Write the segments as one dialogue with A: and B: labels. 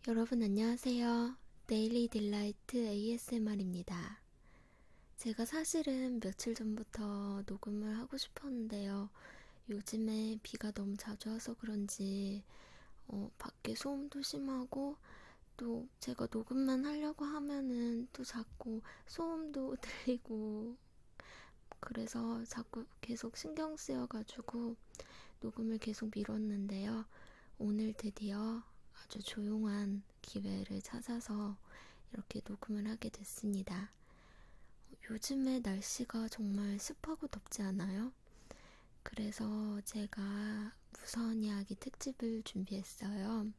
A: 여러분 안녕하세요. 데일리 딜라이트 ASMR입니다. 제가 사실은 며칠 전부터 녹음을 하고 싶었는데요. 요즘에 비가 너무 자주 와서 그런지 밖에 소음도 심하고 또 제가 녹음만 하려고 하면은 또 자꾸 소음도 들리고 그래서 자꾸 계속 신경 쓰여가지고 녹음을 계속 미뤘는데요. 오늘 드디어 아주 조용한 기회를 찾아서 이렇게 녹음을 하게 됐습니다. 요즘에 날씨가 정말 습하고 덥지 않아요? 그래서 제가 무서운 이야기 특집을 준비했어요.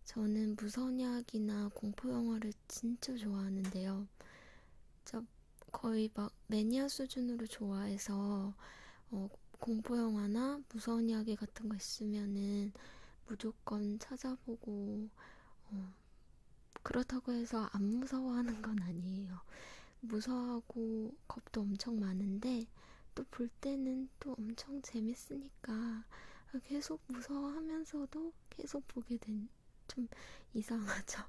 A: 저는 무서운 이야기나 공포 영화를 진짜 좋아하는데요. 저 거의 막 매니아 수준으로 좋아해서 공포 영화나 무서운 이야기 같은 거 있으면은 무조건 찾아보고 그렇다고 해서 안 무서워하는 건 아니에요. 무서워하고 겁도 엄청 많은데 또 볼 때는 또 엄청 재밌으니까 계속 무서워하면서도 계속 보게 된 좀 이상하죠.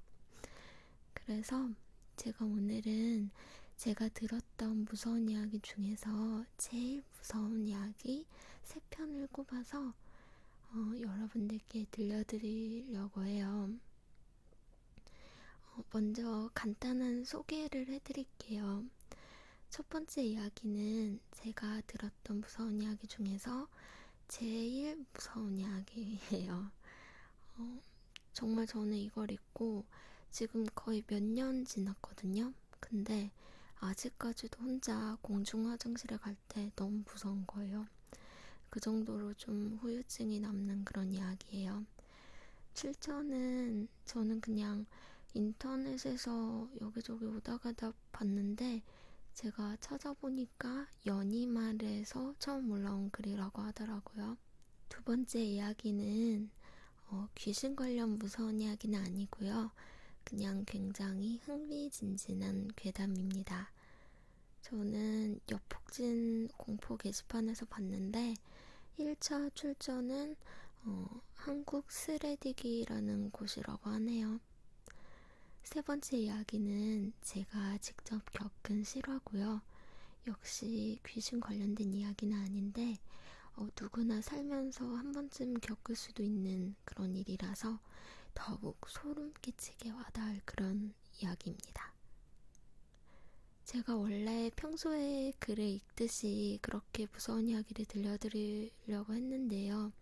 A: 그래서 제가 오늘은 제가 들었던 무서운 이야기 중에서 제일 무서운 이야기 3편을 꼽아서 여러분들께 들려드리려고 해요. 먼저 간단한 소개를 해드릴게요. 첫 번째 이야기는 제가 들었던 무서운 이야기 중에서 제일 무서운 이야기예요. 정말 저는 이걸 읽고 지금 거의 몇 년 지났거든요. 근데 아직까지도 혼자 공중 화장실에 갈 때 너무 무서운 거예요. 그 정도로 좀 후유증이 남는 그런 이야기예요. 출처는 저는 그냥 인터넷에서 여기저기 오다가다 봤는데 제가 찾아보니까 연희말에서 처음 올라온 글이라고 하더라고요. 두 번째 이야기는 귀신 관련 무서운 이야기는 아니고요. 그냥 굉장히 흥미진진한 괴담입니다. 저는 여폭진 공포 게시판에서 봤는데 1차 출처는 한국 스레디기라는 곳이라고 하네요. 세 번째 이야기는 제가 직접 겪은 실화고요. 역시 귀신 관련된 이야기는 아닌데 누구나 살면서 한 번쯤 겪을 수도 있는 그런 일이라서 더욱 소름 끼치게 와닿을 그런 이야기입니다. 제가 원래 평소에 글을 읽듯이 그렇게 무서운 이야기를 들려드리려고 했는데요.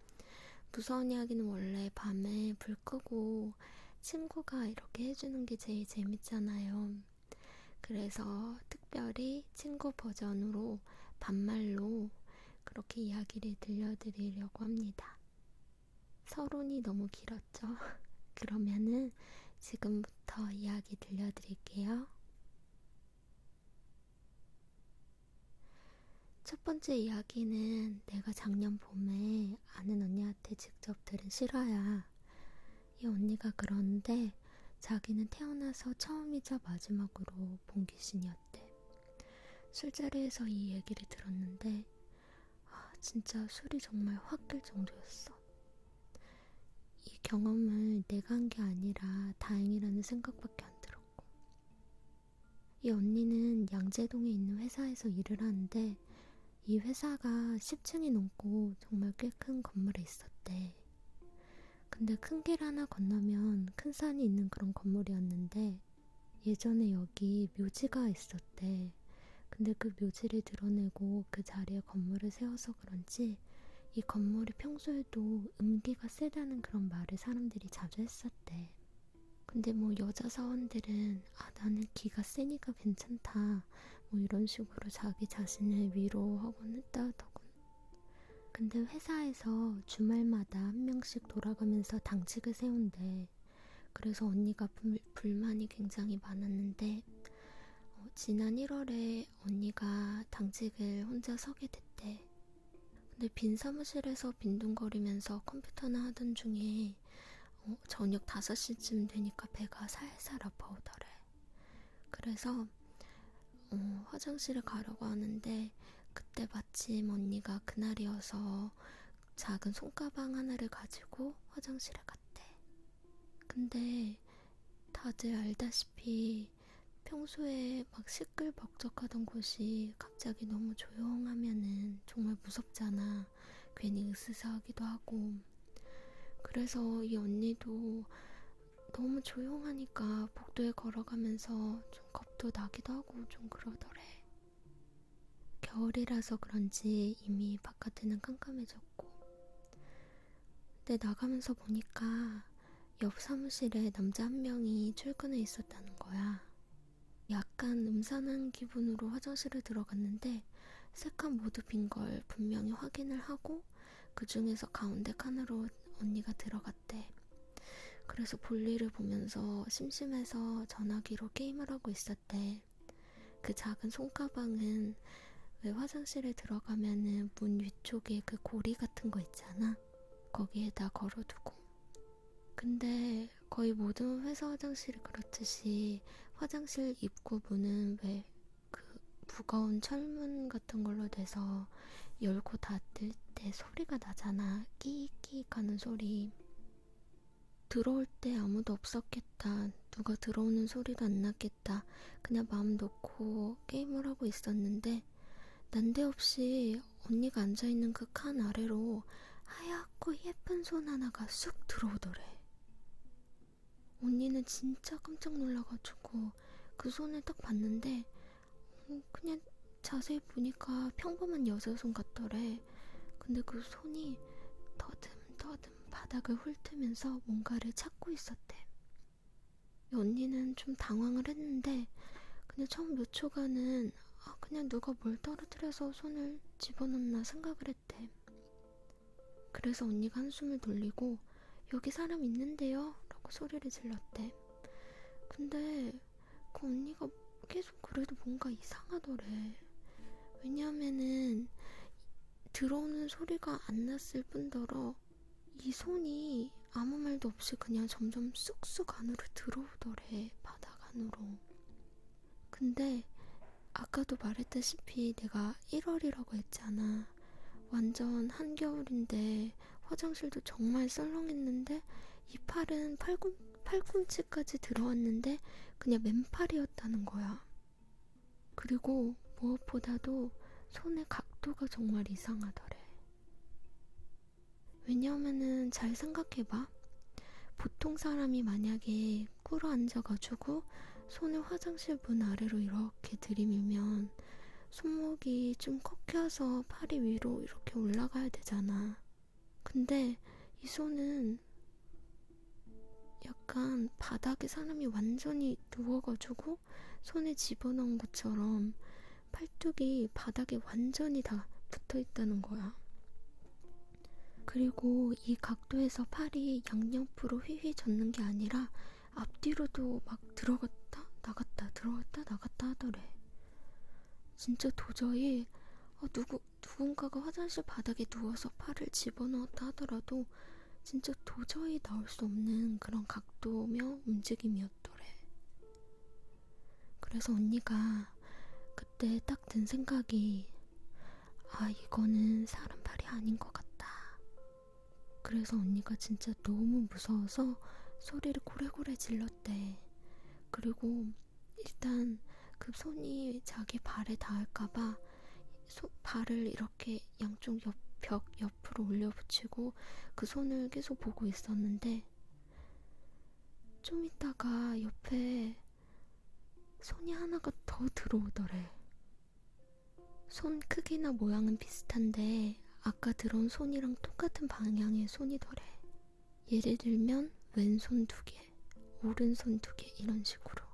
A: 무서운 이야기는 원래 밤에 불 끄고 친구가 이렇게 해주는 게 제일 재밌잖아요. 그래서 특별히 친구 버전으로 반말로 그렇게 이야기를 들려드리려고 합니다. 서론이 너무 길었죠? 그러면은 지금부터 이야기 들려드릴게요. 첫 번째 이야기는 내가 작년 봄에 아는 언니한테 직접 들은 실화야. 이 언니가 그러는데 자기는 태어나서 처음이자 마지막으로 본 귀신이었대. 술자리에서 이 얘기를 들었는데 진짜 술이 정말 확 깰 정도였어. 이 경험을 내가 한 게 아니라 다행이라는 생각밖에 안 들었고. 이 언니는 양재동에 있는 회사에서 일을 하는데 이 회사가 10층이 넘고 정말 꽤 큰 건물에 있었대. 근데 큰 길 하나 건너면 큰 산이 있는 그런 건물이었는데 예전에 여기 묘지가 있었대. 근데 그 묘지를 드러내고 그 자리에 건물을 세워서 그런지 이 건물이 평소에도 음기가 세다는 그런 말을 사람들이 자주 했었대. 근데 뭐 여자 사원들은 나는 기가 세니까 괜찮다 뭐 이런 식으로 자기 자신을 위로하곤 했다 하더군. 근데 회사에서 주말마다 한 명씩 돌아가면서 당직을 세운대. 그래서 언니가 불만이 굉장히 많았는데 지난 1월에 언니가 당직을 혼자 서게 됐대. 근데 빈 사무실에서 빈둥거리면서 컴퓨터나 하던 중에 저녁 5시쯤 되니까 배가 살살 아파오더래. 그래서 화장실에 가려고 하는데 그때 마침 언니가 그날이어서 작은 손가방 하나를 가지고 화장실에 갔대. 근데 다들 알다시피 평소에 막 시끌벅적하던 곳이 갑자기 너무 조용하면은 정말 무섭잖아. 괜히 으스스하기도 하고. 그래서 이 언니도 너무 조용하니까 복도에 걸어가면서 좀 겁도 나기도 하고 좀 그러더래. 겨울이라서 그런지 이미 바깥에는 깜깜해졌고. 근데 나가면서 보니까 옆 사무실에 남자 한 명이 출근해 있었다는 거야. 약간 음산한 기분으로 화장실을 들어갔는데 세 칸 모두 빈 걸 분명히 확인을 하고 그 중에서 가운데 칸으로 언니가 들어갔대. 그래서 볼일을 보면서 심심해서 전화기로 게임을 하고 있었대. 그 작은 손가방은 왜 화장실에 들어가면은 문 위쪽에 그 고리 같은 거 있잖아. 거기에다 걸어두고. 근데 거의 모든 회사 화장실이 그렇듯이 화장실 입구 문은 왜 그 무거운 철문 같은 걸로 돼서 열고 닫을 때 소리가 나잖아. 끼익끼익 하는 소리. 들어올 때 아무도 없었겠다. 누가 들어오는 소리도 안 났겠다. 그냥 마음 놓고 게임을 하고 있었는데 난데없이 언니가 앉아있는 그 칸 아래로 하얗고 예쁜 손 하나가 쑥 들어오더래. 언니는 진짜 깜짝 놀라가지고 그 손을 딱 봤는데 그냥 자세히 보니까 평범한 여자 손 같더래. 근데 그 손이 더듬더듬 바닥을 훑으면서 뭔가를 찾고 있었대. 언니는 좀 당황을 했는데 그냥 처음 몇 초간은 그냥 누가 뭘 떨어뜨려서 손을 집어넣나 생각을 했대. 그래서 언니가 한숨을 돌리고 여기 사람 있는데요? 라고 소리를 질렀대. 근데 그 언니가 계속 그래도 뭔가 이상하더래. 왜냐하면은 들어오는 소리가 안 났을 뿐더러 이 손이 아무 말도 없이 그냥 점점 쑥쑥 안으로 들어오더래. 바닥 안으로. 근데 아까도 말했다시피 내가 1월이라고 했잖아. 완전 한겨울인데 화장실도 정말 썰렁했는데 이 팔은 팔꿈치까지 들어왔는데 그냥 맨팔이었다는 거야. 그리고 무엇보다도 손의 각도가 정말 이상하더래. 왜냐하면은 잘 생각해봐. 보통 사람이 만약에 꿇어 앉아가지고 손을 화장실 문 아래로 이렇게 들이밀면 손목이 좀 꺾여서 팔이 위로 이렇게 올라가야 되잖아. 근데 이 손은 약간 바닥에 사람이 완전히 누워가지고 손에 집어넣은 것처럼 팔뚝이 바닥에 완전히 다 붙어 있다는 거야. 그리고 이 각도에서 팔이 양옆으로 휘휘 젓는 게 아니라 앞뒤로도 막 들어갔다 나갔다 들어갔다 나갔다 하더래. 진짜 도저히 누군가가 화장실 바닥에 누워서 팔을 집어넣었다 하더라도 진짜 도저히 나올 수 없는 그런 각도며 움직임이었더래. 그래서 언니가 그때 딱 든 생각이 이거는 사람 팔이 아닌 것 같다. 그래서 언니가 진짜 너무 무서워서 소리를 고래고래 질렀대. 그리고 일단 그 손이 자기 발에 닿을까봐 발을 이렇게 양쪽 벽 옆으로 올려붙이고 그 손을 계속 보고 있었는데 좀 있다가 옆에 손이 하나가 더 들어오더래. 손 크기나 모양은 비슷한데 아까 들어온 손이랑 똑같은 방향의 손이더래. 예를 들면 왼손 2개, 오른손 2개 이런 식으로.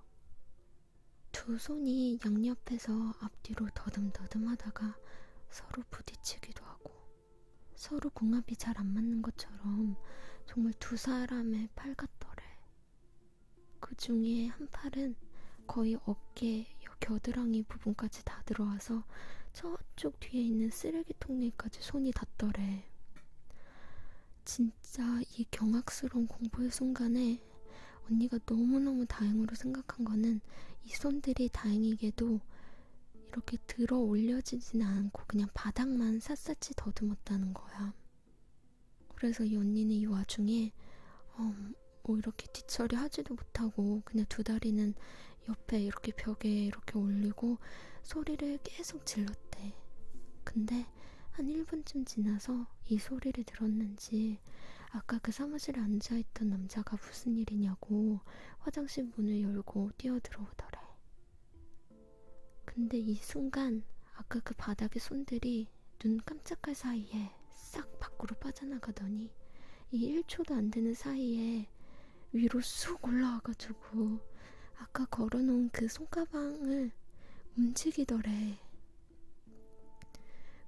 A: 두 손이 양옆에서 앞뒤로 더듬더듬 하다가 서로 부딪히기도 하고 서로 궁합이 잘 안 맞는 것처럼 정말 두 사람의 팔 같더래. 그 중에 한 팔은 거의 어깨, 겨드랑이 부분까지 다 들어와서 저쪽 뒤에 있는 쓰레기통에까지 손이 닿더래. 진짜 이 경악스러운 공포의 순간에 언니가 너무너무 다행으로 생각한 거는 이 손들이 다행히게도 이렇게 들어 올려지지는 않고 그냥 바닥만 샅샅이 더듬었다는 거야. 그래서 이 언니는 이 와중에 뭐 이렇게 뒷처리 하지도 못하고 그냥 두 다리는 옆에 이렇게 벽에 이렇게 올리고 소리를 계속 질렀대. 근데 한 1분쯤 지나서 이 소리를 들었는지 아까 그 사무실에 앉아있던 남자가 무슨 일이냐고 화장실 문을 열고 뛰어들어오더래. 근데 이 순간 아까 그 바닥의 손들이 눈 깜짝할 사이에 싹 밖으로 빠져나가더니 이 1초도 안 되는 사이에 위로 쑥 올라와가지고 아까 걸어놓은 그 손가방을 움직이더래.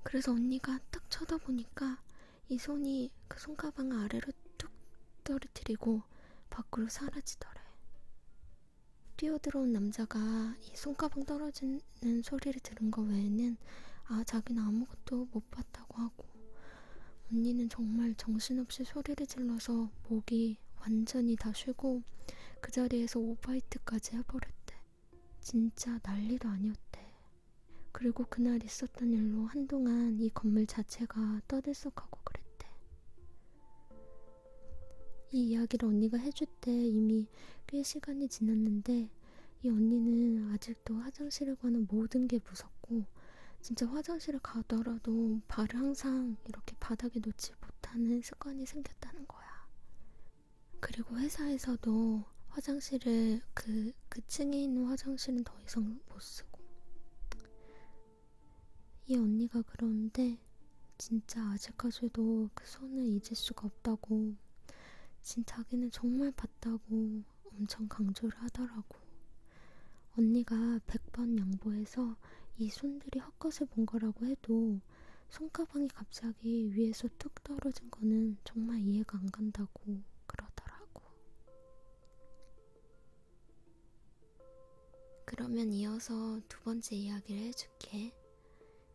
A: 그래서 언니가 딱 쳐다보니까 이 손이 그 손가방을 아래로 뚝 떨어뜨리고 밖으로 사라지더래. 뛰어들어온 남자가 이 손가방 떨어지는 소리를 들은 거 외에는 자기는 아무것도 못 봤다고 하고, 언니는 정말 정신없이 소리를 질러서 목이 완전히 다 쉬고 그 자리에서 오바이트까지 해버렸대. 진짜 난리도 아니었대. 그리고 그날 있었던 일로 한동안 이 건물 자체가 떠들썩하고 그랬대. 이 이야기를 언니가 해줄 때 이미 꽤 시간이 지났는데 이 언니는 아직도 화장실에 가는 모든 게 무섭고 진짜 화장실에 가더라도 발을 항상 이렇게 바닥에 놓지 못하는 습관이 생겼다는 거야. 그리고 회사에서도 화장실을 그 층에 있는 화장실은 더 이상 못 쓰고. 이 언니가 그러는데 진짜 아직까지도 그 손을 잊을 수가 없다고, 자기는 정말 봤다고 엄청 강조를 하더라고. 언니가 100번 양보해서 이 손들이 헛것을 본 거라고 해도 손가방이 갑자기 위에서 뚝 떨어진 거는 정말 이해가 안 간다고 그러더라고. 그러면 이어서 두 번째 이야기를 해줄게.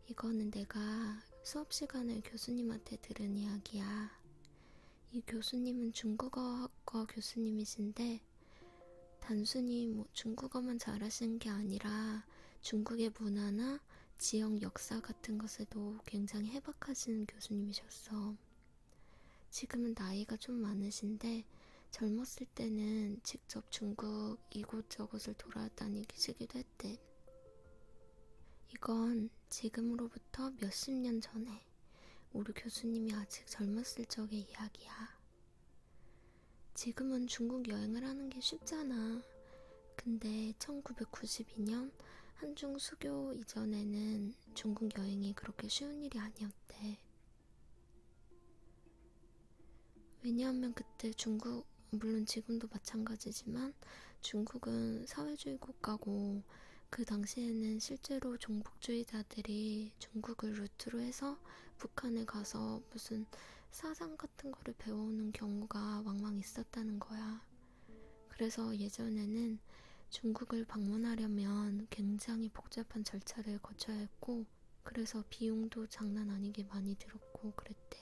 A: 이거는 내가 수업 시간에 교수님한테 들은 이야기야. 이 교수님은 중국어학과 교수님이신데 단순히 중국어만 잘하시는 게 아니라 중국의 문화나 지역 역사 같은 것에도 굉장히 해박하신 교수님이셨어. 지금은 나이가 좀 많으신데 젊었을 때는 직접 중국 이곳저곳을 돌아다니시기도 했대. 이건 지금으로부터 몇십 년 전에 우리 교수님이 아직 젊었을 적의 이야기야. 지금은 중국 여행을 하는 게 쉽잖아. 근데 1992년 한중 수교 이전에는 중국 여행이 그렇게 쉬운 일이 아니었대. 왜냐하면 그때 중국, 물론 지금도 마찬가지지만 중국은 사회주의 국가고 그 당시에는 실제로 종북주의자들이 중국을 루트로 해서 북한에 가서 무슨 사상 같은 거를 배워오는 경우가 왕왕 있었다는 거야. 그래서 예전에는 중국을 방문하려면 굉장히 복잡한 절차를 거쳐야 했고, 그래서 비용도 장난 아니게 많이 들었고 그랬대.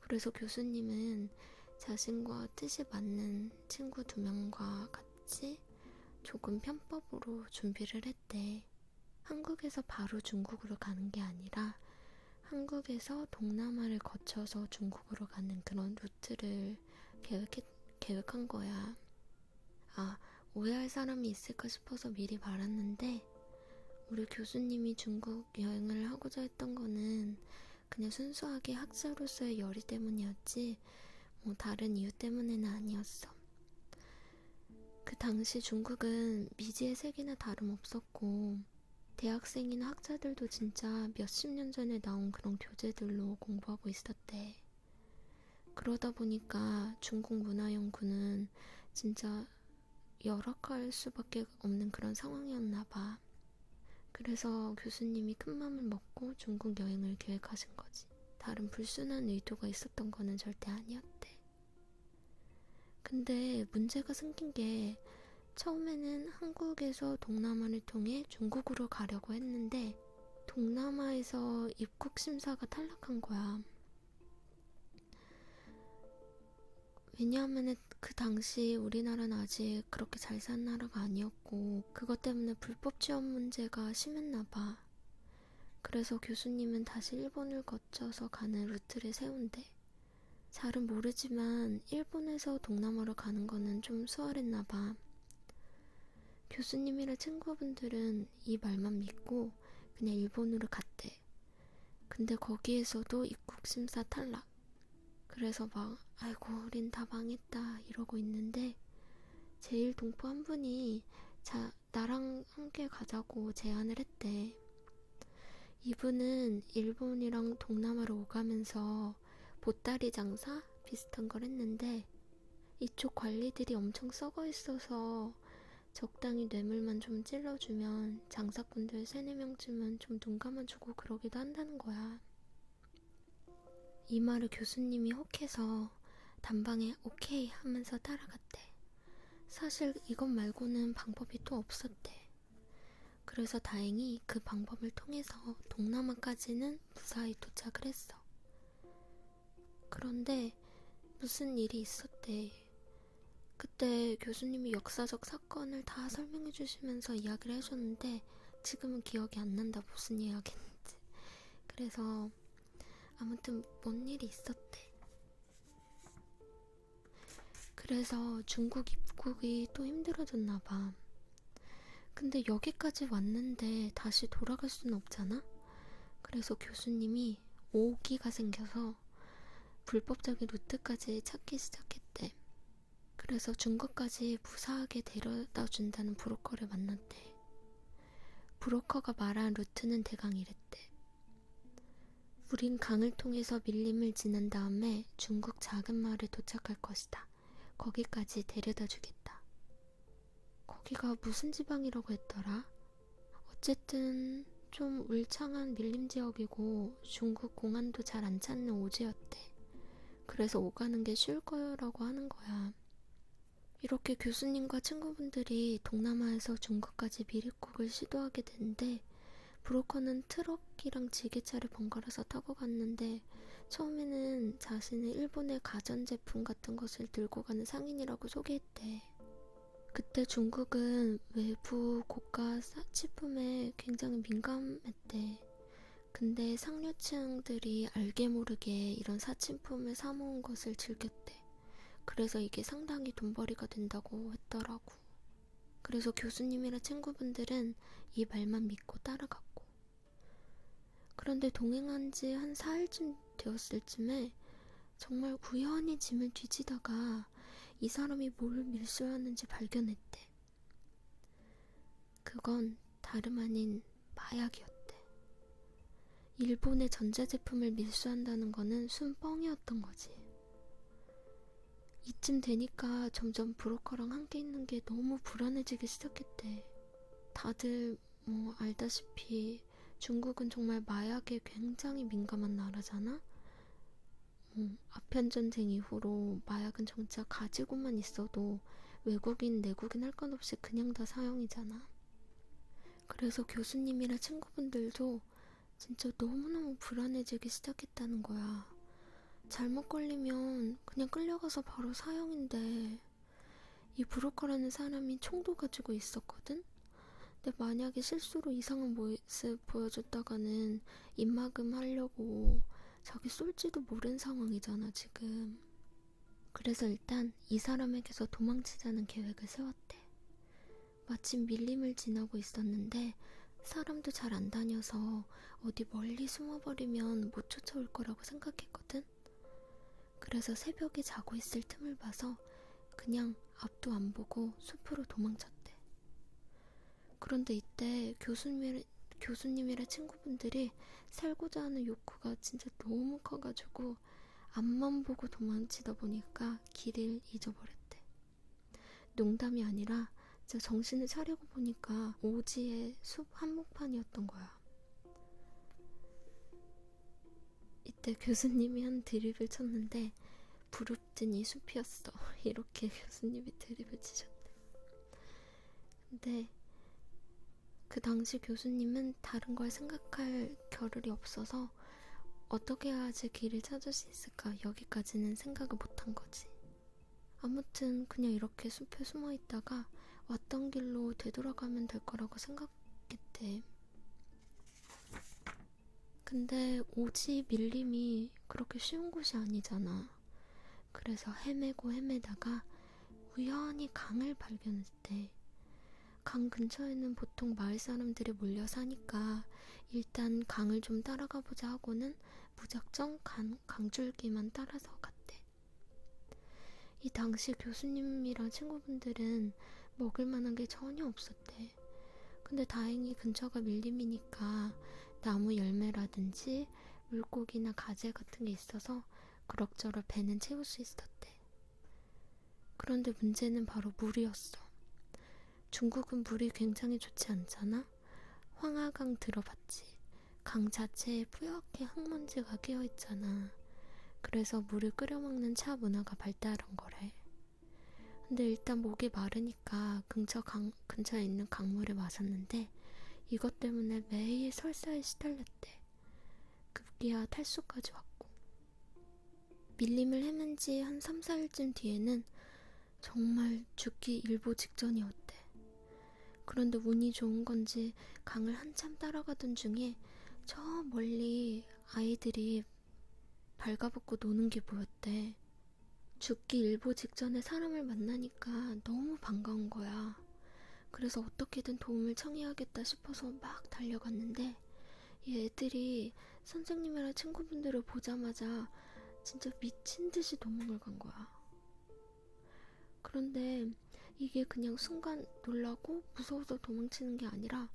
A: 그래서 교수님은 자신과 뜻이 맞는 친구 2명과 같이 조금 편법으로 준비를 했대. 한국에서 바로 중국으로 가는 게 아니라 한국에서 동남아를 거쳐서 중국으로 가는 그런 루트를 계획한 거야. 오해할 사람이 있을까 싶어서 미리 말았는데 우리 교수님이 중국 여행을 하고자 했던 거는 그냥 순수하게 학자로서의 열의 때문이었지 다른 이유 때문에는 아니었어. 그 당시 중국은 미지의 세계나 다름없었고 대학생이나 학자들도 진짜 몇십 년 전에 나온 그런 교재들로 공부하고 있었대. 그러다 보니까 중국 문화 연구는 진짜 열악할 수밖에 없는 그런 상황이었나 봐. 그래서 교수님이 큰 맘을 먹고 중국 여행을 계획하신 거지. 다른 불순한 의도가 있었던 거는 절대 아니었대. 근데 문제가 생긴 게 처음에는 한국에서 동남아를 통해 중국으로 가려고 했는데 동남아에서 입국 심사가 탈락한 거야. 왜냐하면 그 당시 우리나라는 아직 그렇게 잘 사는 나라가 아니었고 그것 때문에 불법 취업 문제가 심했나 봐. 그래서 교수님은 다시 일본을 거쳐서 가는 루트를 세운대. 잘은 모르지만 일본에서 동남아로 가는 거는 좀 수월했나 봐. 교수님이랑 친구분들은 이 말만 믿고 그냥 일본으로 갔대. 근데 거기에서도 입국 심사 탈락. 그래서 막 아이고 우린 다 망했다 이러고 있는데 제일 동포 한 분이 나랑 함께 가자고 제안을 했대. 이분은 일본이랑 동남아로 오가면서 보따리 장사 비슷한 걸 했는데 이쪽 관리들이 엄청 썩어 있어서 적당히 뇌물만 좀 찔러주면 장사꾼들 3-4명쯤은 좀 눈 감아주고 그러기도 한다는 거야. 이 말을 교수님이 혹해서 단방에 오케이 하면서 따라갔대. 사실 이것 말고는 방법이 또 없었대. 그래서 다행히 그 방법을 통해서 동남아까지는 무사히 도착을 했어. 그런데 무슨 일이 있었대. 그때 교수님이 역사적 사건을 다 설명해 주시면서 이야기를 해줬는데 지금은 기억이 안 난다 무슨 이야기인지. 그래서 아무튼 뭔 일이 있었대. 그래서 중국 입국이 또 힘들어졌나 봐. 근데 여기까지 왔는데 다시 돌아갈 수는 없잖아? 그래서 교수님이 오기가 생겨서 불법적인 루트까지 찾기 시작했대. 그래서 중국까지 무사하게 데려다 준다는 브로커를 만났대. 브로커가 말한 루트는 대강 이랬대. 우린 강을 통해서 밀림을 지난 다음에 중국 작은 마을에 도착할 것이다. 거기까지 데려다 주겠다. 거기가 무슨 지방이라고 했더라? 어쨌든 좀 울창한 밀림 지역이고 중국 공안도 잘 안 찾는 오지였대. 그래서 오가는 게 쉬울 거라고 하는 거야. 이렇게 교수님과 친구분들이 동남아에서 중국까지 미입국을 시도하게 되는데 브로커는 트럭이랑 지게차를 번갈아서 타고 갔는데 처음에는 자신의 일본의 가전제품 같은 것을 들고 가는 상인이라고 소개했대. 그때 중국은 외부 고가 사치품에 굉장히 민감했대. 근데 상류층들이 알게 모르게 이런 사치품을 사모은 것을 즐겼대. 그래서 이게 상당히 돈벌이가 된다고 했더라고. 그래서 교수님이랑 친구분들은 이 말만 믿고 따라갔고. 그런데 동행한 지 한 4일쯤 되었을 쯤에 정말 우연히 짐을 뒤지다가 이 사람이 뭘 밀수하는지 발견했대. 그건 다름 아닌 마약이었대. 일본의 전자제품을 밀수한다는 거는 순 뻥이었던 거지. 이쯤 되니까 점점 브로커랑 함께 있는 게 너무 불안해지기 시작했대. 다들 뭐 알다시피 중국은 정말 마약에 굉장히 민감한 나라잖아? 아편전쟁 이후로 마약은 정작 가지고만 있어도 외국인, 내국인 할 것 없이 그냥 다 사용이잖아. 그래서 교수님이랑 친구분들도 진짜 너무너무 불안해지기 시작했다는 거야. 잘못 걸리면 그냥 끌려가서 바로 사형인데 이 브로커라는 사람이 총도 가지고 있었거든? 근데 만약에 실수로 이상한 모습 보여줬다가는 입막음 하려고 자기 쏠지도 모르는 상황이잖아 지금. 그래서 일단 이 사람에게서 도망치자는 계획을 세웠대. 마침 밀림을 지나고 있었는데 사람도 잘 안 다녀서 어디 멀리 숨어버리면 못 쫓아올 거라고 생각했거든. 그래서 새벽에 자고 있을 틈을 봐서 그냥 앞도 안 보고 숲으로 도망쳤대. 그런데 이때 교수님이랑 친구분들이 살고자 하는 욕구가 진짜 너무 커가지고 앞만 보고 도망치다 보니까 길을 잊어버렸대. 농담이 아니라 진짜 정신을 차리고 보니까 오지의 숲 한복판이었던 거야. 이때 교수님이 한 드립을 쳤는데 부릅뜨니 숲이었어. 이렇게 교수님이 드립을 치셨대. 근데 그 당시 교수님은 다른 걸 생각할 겨를이 없어서 어떻게 해야지 길을 찾을 수 있을까 여기까지는 생각을 못한 거지. 아무튼 그냥 이렇게 숲에 숨어 있다가 왔던 길로 되돌아가면 될 거라고 생각했대. 근데 오지 밀림이 그렇게 쉬운 곳이 아니잖아. 그래서 헤매고 헤매다가 우연히 강을 발견했대. 강 근처에는 보통 마을 사람들이 몰려 사니까 일단 강을 좀 따라가 보자 하고는 무작정 강줄기만 따라서 갔대. 이 당시 교수님이랑 친구분들은 먹을 만한 게 전혀 없었대. 근데 다행히 근처가 밀림이니까 나무 열매라든지 물고기나 가재 같은 게 있어서 그럭저럭 배는 채울 수 있었대. 그런데 문제는 바로 물이었어. 중국은 물이 굉장히 좋지 않잖아? 황하강 들어봤지? 강 자체에 뿌옇게 흙먼지가 끼어있잖아. 그래서 물을 끓여 먹는 차 문화가 발달한 거래. 근데 일단 목이 마르니까 근처에 있는 강물을 마셨는데 이것 때문에 매일 설사에 시달렸대. 급기야 탈수까지 왔고. 밀림을 헤맨 지 한 3, 4일쯤 뒤에는 정말 죽기 일보 직전이었대. 그런데 운이 좋은 건지 강을 한참 따라가던 중에 저 멀리 아이들이 발가벗고 노는 게 보였대. 죽기 일보 직전에 사람을 만나니까 너무 반가운 거야. 그래서 어떻게든 도움을 청해야겠다 싶어서 막 달려갔는데 이 애들이 선생님이랑 친구분들을 보자마자 진짜 미친 듯이 도망을 간 거야. 그런데 이게 그냥 순간 놀라고 무서워서 도망치는 게 아니라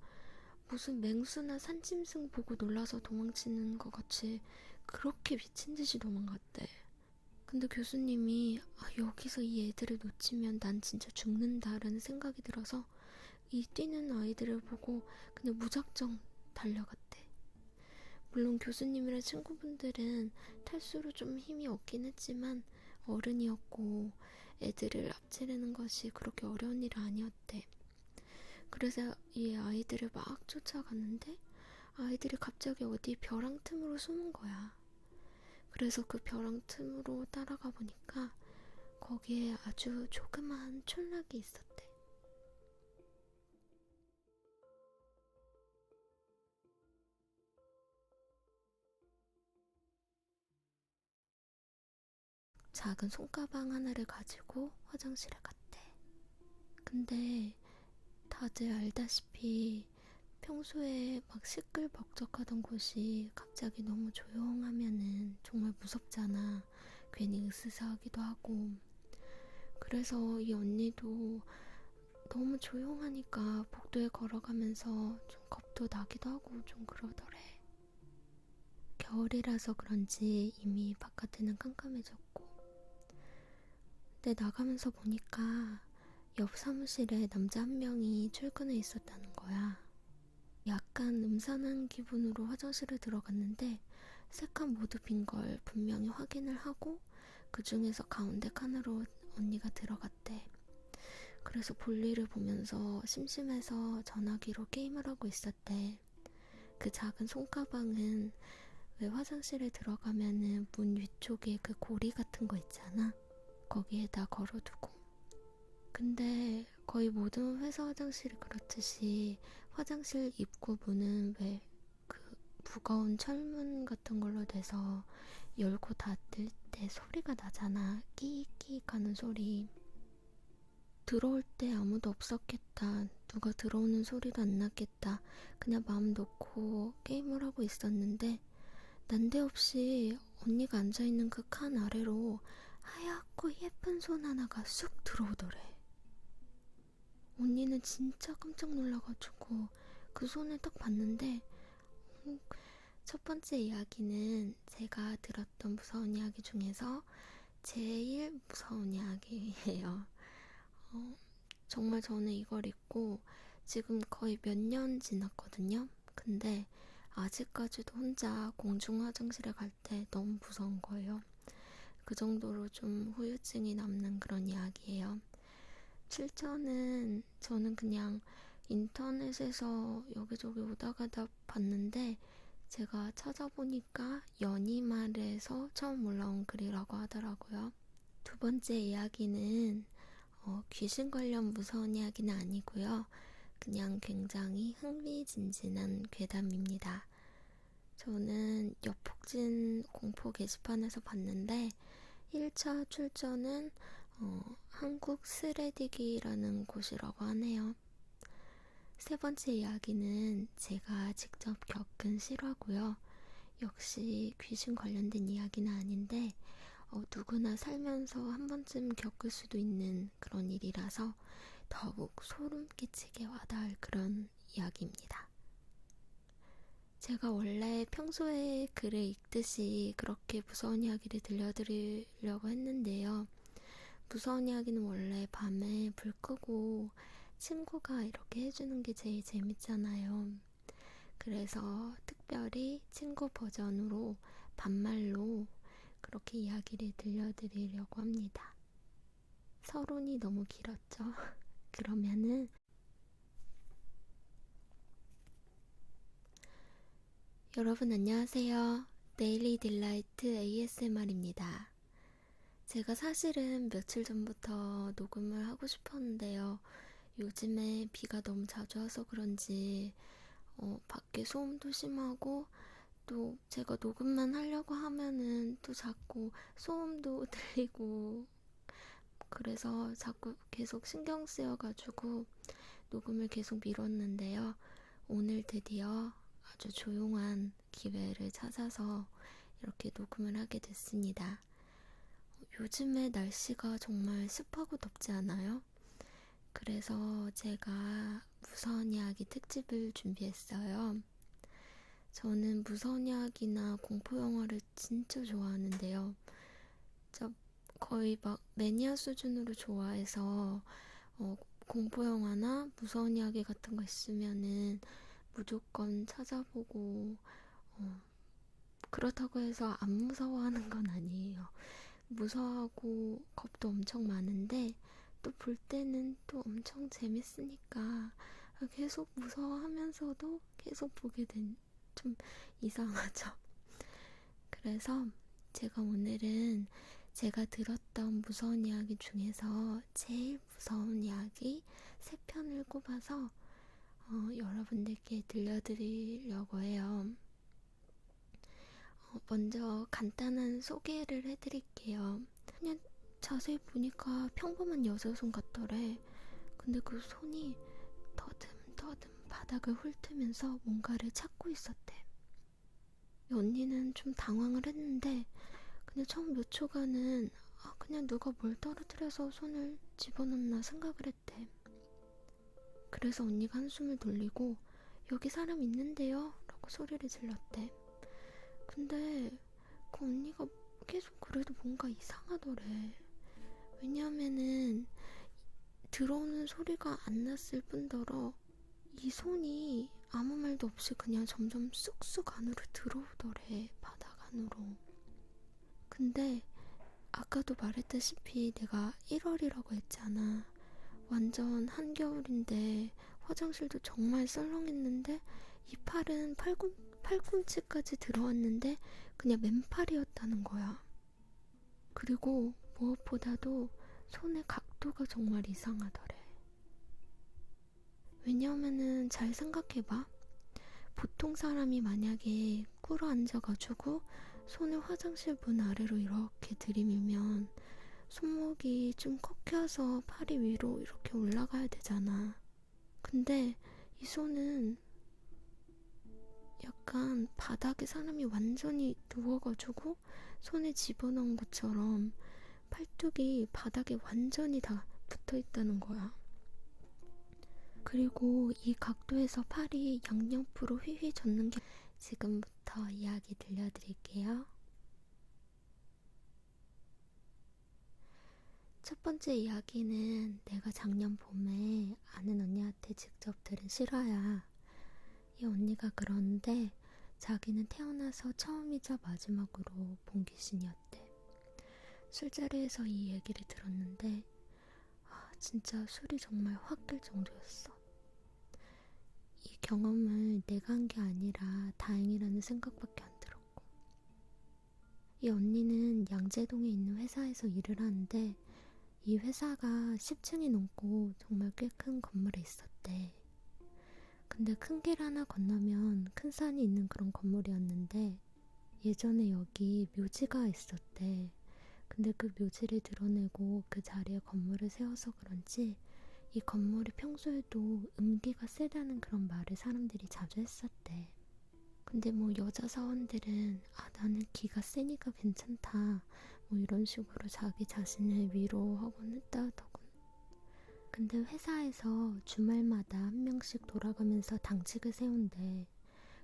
A: 무슨 맹수나 산짐승 보고 놀라서 도망치는 것 같이 그렇게 미친 듯이 도망갔대. 근데 교수님이 여기서 이 애들을 놓치면 난 진짜 죽는다라는 생각이 들어서 이 뛰는 아이들을 보고 그냥 무작정 달려갔대. 물론 교수님이랑 친구분들은 탈수로 좀 힘이 없긴 했지만 어른이었고 애들을 앞지르는 것이 그렇게 어려운 일은 아니었대. 그래서 이 아이들을 막 쫓아갔는데 아이들이 갑자기 어디 벼랑 틈으로 숨은 거야. 그래서 그 벼랑 틈으로 따라가 보니까 거기에 아주 조그마한 촌락이 있었대. 작은 손가방 하나를 가지고 화장실에 갔대. 근데 다들 알다시피 평소에 막 시끌벅적하던 곳이 갑자기 너무 조용하면은 정말 무섭잖아. 괜히 으스스하기도 하고. 그래서 이 언니도 너무 조용하니까 복도에 걸어가면서 좀 겁도 나기도 하고 좀 그러더래. 겨울이라서 그런지 이미 바깥에는 깜깜해졌고. 근데 나가면서 보니까 옆 사무실에 남자 한 명이 출근해 있었다는 거야. 약간 음산한 기분으로 화장실에 들어갔는데 세 칸 모두 빈 걸 분명히 확인을 하고 그 중에서 가운데 칸으로 언니가 들어갔대. 그래서 볼일을 보면서 심심해서 전화기로 게임을 하고 있었대. 그 작은 손가방은 왜 화장실에 들어가면은 문 위쪽에 그 고리 같은 거 있잖아. 거기에다 걸어두고. 근데 거의 모든 회사 화장실이 그렇듯이 화장실 입구 문은 왜 그 무거운 철문 같은 걸로 돼서 열고 닫을 때 소리가 나잖아. 끼익끼익 하는 소리. 들어올 때 아무도 없었겠다. 누가 들어오는 소리도 안 났겠다. 그냥 마음 놓고 게임을 하고 있었는데 난데없이 언니가 앉아있는 그 칸 아래로 하얗고 예쁜 손 하나가 쑥 들어오더래. 언니는 진짜 깜짝 놀라가지고 그 손을 딱 봤는데 첫 번째 이야기는 제가 들었던 무서운 이야기 중에서 제일 무서운 이야기예요. 정말 저는 이걸 읽고 지금 거의 몇 년 지났거든요. 근데 아직까지도 혼자 공중 화장실에 갈 때 너무 무서운 거예요. 그 정도로 좀 후유증이 남는 그런 이야기예요. 실전은 저는 그냥 인터넷에서 여기저기 오다 가다 봤는데 제가 찾아보니까 연희말에서 처음 올라온 글이라고 하더라고요. 두 번째 이야기는 귀신 관련 무서운 이야기는 아니고요. 그냥 굉장히 흥미진진한 괴담입니다. 저는 여폭진 공포 게시판에서 봤는데 1차 출전은 한국 스레디기라는 곳이라고 하네요. 세 번째 이야기는 제가 직접 겪은 실화고요. 역시 귀신 관련된 이야기는 아닌데 누구나 살면서 한 번쯤 겪을 수도 있는 그런 일이라서 더욱 소름 끼치게 와닿을 그런 이야기입니다. 제가 원래 평소에 글을 읽듯이 그렇게 무서운 이야기를 들려드리려고 했는데요. 무서운 이야기는 원래 밤에 불 끄고 친구가 이렇게 해주는 게 제일 재밌잖아요. 그래서 특별히 친구 버전으로 반말로 그렇게 이야기를 들려드리려고 합니다. 서론이 너무 길었죠? 그러면은 여러분 안녕하세요. 데일리 딜라이트 ASMR입니다. 제가 사실은 며칠 전부터 녹음을 하고 싶었는데요. 요즘에 비가 너무 자주 와서 그런지 밖에 소음도 심하고 또 제가 녹음만 하려고 하면은 또 자꾸 소음도 들리고 그래서 자꾸 계속 신경 쓰여가지고 녹음을 계속 미뤘는데요. 오늘 드디어 아주 조용한 기회를 찾아서 이렇게 녹음을 하게 됐습니다. 요즘에 날씨가 정말 습하고 덥지 않아요? 그래서 제가 무서운 이야기 특집을 준비했어요. 저는 무서운 이야기나 공포 영화를 진짜 좋아하는데요. 저 거의 막 매니아 수준으로 좋아해서 공포 영화나 무서운 이야기 같은 거 있으면은 무조건 찾아보고 그렇다고 해서 안 무서워하는 건 아니에요. 무서워하고 겁도 엄청 많은데 또 볼 때는 또 엄청 재밌으니까 계속 무서워하면서도 계속 보게 된 좀 이상하죠. 그래서 제가 오늘은 제가 들었던 무서운 이야기 중에서 제일 무서운 이야기 3편을 꼽아서 여러분들께 들려드리려고 해요. 먼저 간단한 소개를 해드릴게요. 그냥 자세히 보니까 평범한 여자 손 같더래. 근데 그 손이 더듬더듬 바닥을 훑으면서 뭔가를 찾고 있었대. 언니는 좀 당황을 했는데 근데 처음 몇 초간은 그냥 누가 뭘 떨어뜨려서 손을 집어넣나 생각을 했대. 그래서 언니가 한숨을 돌리고 여기 사람 있는데요? 라고 소리를 질렀대. 근데 그 언니가 계속 그래도 뭔가 이상하더래. 왜냐하면은 들어오는 소리가 안 났을 뿐더러 이 손이 아무 말도 없이 그냥 점점 쑥쑥 안으로 들어오더래. 바닥 안으로. 근데 아까도 말했다시피 내가 1월이라고 했잖아. 완전 한겨울인데 화장실도 정말 썰렁했는데 이 팔은 팔꿈치까지 들어왔는데 그냥 맨팔이었다는 거야. 그리고 무엇보다도 손의 각도가 정말 이상하더래. 왜냐하면은 잘 생각해봐. 보통 사람이 만약에 꿇어 앉아가지고 손을 화장실 문 아래로 이렇게 들이밀면 손목이 좀 꺾여서 팔이 위로 이렇게 올라가야 되잖아. 근데 이 손은 약간 바닥에 사람이 완전히 누워가지고 손에 집어넣은 것처럼 팔뚝이 바닥에 완전히 다 붙어 있다는 거야. 그리고 이 각도에서 팔이 양옆으로 휘휘 젓는 게 지금부터 이야기 들려드릴게요. 첫 번째 이야기는 내가 작년 봄에 아는 언니한테 직접 들은 실화야. 이 언니가 그러는데 자기는 태어나서 처음이자 마지막으로 본 귀신이었대. 술자리에서 이 얘기를 들었는데 진짜 술이 정말 확 깰 정도였어. 이 경험을 내가 한 게 아니라 다행이라는 생각밖에 안 들었고. 이 언니는 양재동에 있는 회사에서 일을 하는데 이 회사가 10층이 넘고 정말 꽤 큰 건물에 있었대. 근데 큰 길 하나 건너면 큰 산이 있는 그런 건물이었는데 예전에 여기 묘지가 있었대. 근데 그 묘지를 드러내고 그 자리에 건물을 세워서 그런지 이 건물이 평소에도 음기가 세다는 그런 말을 사람들이 자주 했었대. 근데 뭐 여자 사원들은 나는 기가 세니까 괜찮다 뭐 이런 식으로 자기 자신을 위로하곤 했다 하더군. 근데 회사에서 주말마다 한 명씩 돌아가면서 당직을 세운대.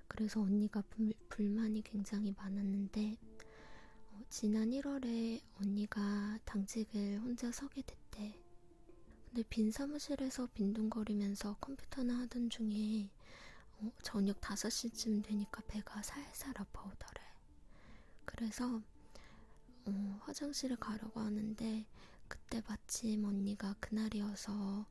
A: 그래서 언니가 불만이 굉장히 많았는데 지난 1월에 언니가 당직을 혼자 서게 됐대. 근데 빈 사무실에서 빈둥거리면서 컴퓨터나 하던 중에 저녁 5시쯤 되니까 배가 살살 아파오더래. 그래서 화장실에 가려고 하는데 그때 마침 언니가 그날이어서